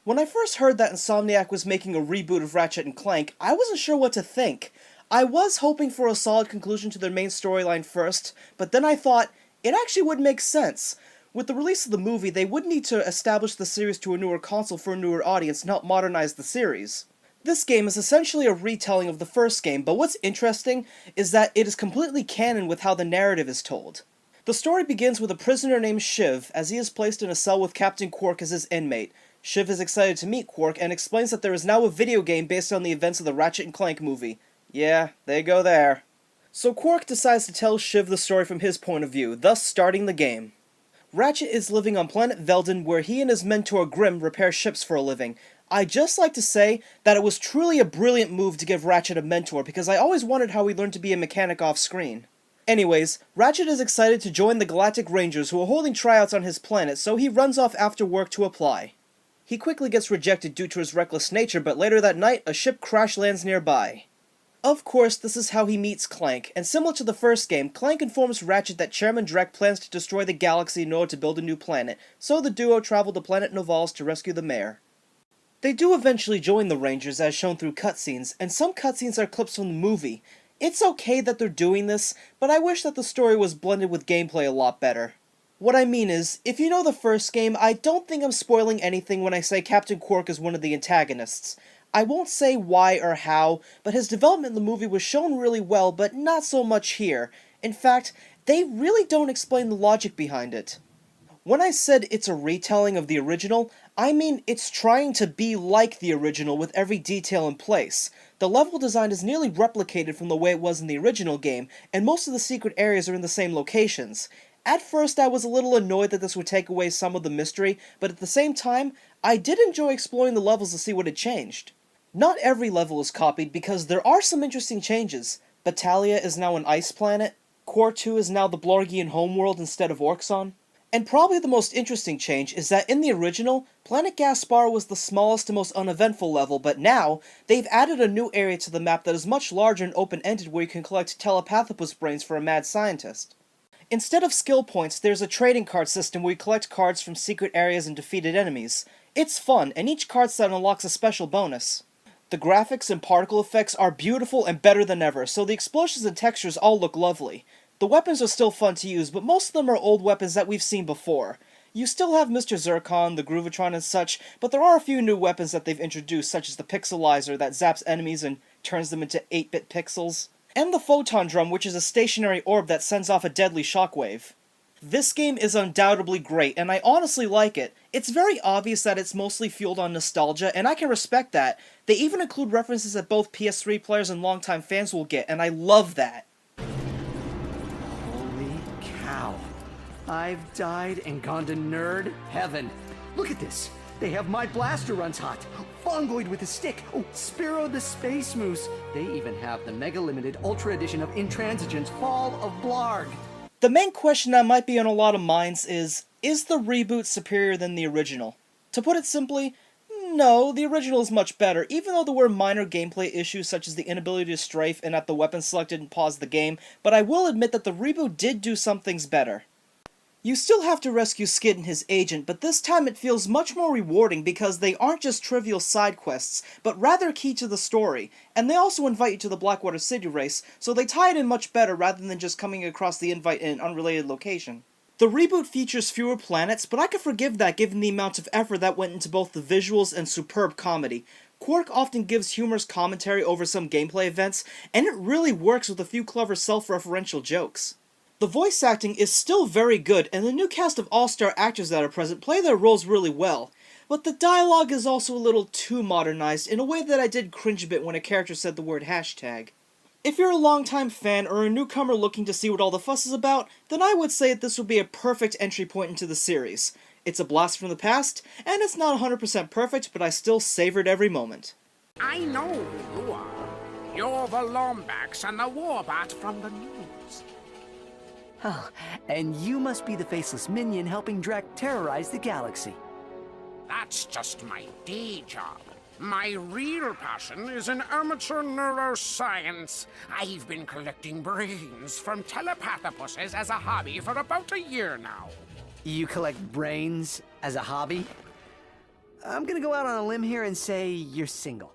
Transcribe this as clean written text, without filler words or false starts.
When I first heard that Insomniac was making a reboot of Ratchet and Clank, I wasn't sure what to think. I was hoping for a solid conclusion to their main storyline first, but then I thought, it actually would make sense. With the release of the movie, they would need to establish the series to a newer console for a newer audience and help modernize the series. This game is essentially a retelling of the first game, but what's interesting is that it is completely canon with how the narrative is told. The story begins with a prisoner named Shiv, as he is placed in a cell with Captain Quark as his inmate. Shiv is excited to meet Quark and explains that there is now a video game based on the events of the Ratchet and Clank movie. Yeah, they go there. So Quark decides to tell Shiv the story from his point of view, thus starting the game. Ratchet is living on planet Veldin where he and his mentor Grim repair ships for a living. I'd just like to say that it was truly a brilliant move to give Ratchet a mentor because I always wondered how he learned to be a mechanic off screen. Anyways, Ratchet is excited to join the Galactic Rangers who are holding tryouts on his planet, so he runs off after work to apply. He quickly gets rejected due to his reckless nature, but later that night, a ship crash lands nearby. Of course, this is how he meets Clank, and similar to the first game, Clank informs Ratchet that Chairman Drek plans to destroy the galaxy in order to build a new planet, so the duo travel to planet Novals to rescue the mayor. They do eventually join the Rangers as shown through cutscenes, and some cutscenes are clips from the movie. It's okay that they're doing this, but I wish that the story was blended with gameplay a lot better. What I mean is, if you know the first game, I don't think I'm spoiling anything when I say Captain Quark is one of the antagonists. I won't say why or how, but his development in the movie was shown really well, but not so much here. In fact, they really don't explain the logic behind it. When I said it's a retelling of the original, I mean it's trying to be like the original with every detail in place. The level design is nearly replicated from the way it was in the original game, and most of the secret areas are in the same locations. At first I was a little annoyed that this would take away some of the mystery, but at the same time, I did enjoy exploring the levels to see what had changed. Not every level is copied because there are some interesting changes. Batalia is now an ice planet, Core 2 is now the Blargian homeworld instead of Orxon. And probably the most interesting change is that in the original, Planet Gaspar was the smallest and most uneventful level, but now, they've added a new area to the map that is much larger and open-ended where you can collect telepathopus brains for a mad scientist. Instead of skill points, there's a trading card system where you collect cards from secret areas and defeated enemies. It's fun, and each card set unlocks a special bonus. The graphics and particle effects are beautiful and better than ever, so the explosions and textures all look lovely. The weapons are still fun to use, but most of them are old weapons that we've seen before. You still have Mr. Zircon, the Groovatron and such, but there are a few new weapons that they've introduced, such as the Pixelizer that zaps enemies and turns them into 8-bit pixels, and the Photon Drum, which is a stationary orb that sends off a deadly shockwave. This game is undoubtedly great, and I honestly like it. It's very obvious that it's mostly fueled on nostalgia, and I can respect that. They even include references that both PS3 players and longtime fans will get, and I love that. Cow. I've died and gone to nerd heaven. Look at this. They have my blaster runs hot. Fungoid with a stick. Oh, Spiro the Space Moose. They even have the Mega Limited Ultra Edition of Intransigence Fall of Blarg. The main question that might be on a lot of minds is the reboot superior than the original? To put it simply, no, the original is much better, even though there were minor gameplay issues such as the inability to strafe and that the weapon select didn't pause the game, but I will admit that the reboot did do some things better. You still have to rescue Skid and his agent, but this time it feels much more rewarding because they aren't just trivial side quests, but rather key to the story, and they also invite you to the Blackwater City race, so they tie it in much better rather than just coming across the invite in an unrelated location. The reboot features fewer planets, but I can forgive that given the amount of effort that went into both the visuals and superb comedy. Quark often gives humorous commentary over some gameplay events, and it really works with a few clever self-referential jokes. The voice acting is still very good, and the new cast of all-star actors that are present play their roles really well, but the dialogue is also a little too modernized in a way that I did cringe a bit when a character said the word hashtag. If you're a longtime fan or a newcomer looking to see what all the fuss is about, then I would say that this would be a perfect entry point into the series. It's a blast from the past, and it's not 100% perfect, but I still savored every moment. I know who you are. You're the Lombax and the Warbat from the news. Oh, and you must be the faceless minion helping Drek terrorize the galaxy. That's just my day job. My real passion is in amateur neuroscience. I've been collecting brains from telepathopuses as a hobby for about a year now. You collect brains as a hobby? I'm gonna go out on a limb here and say you're single.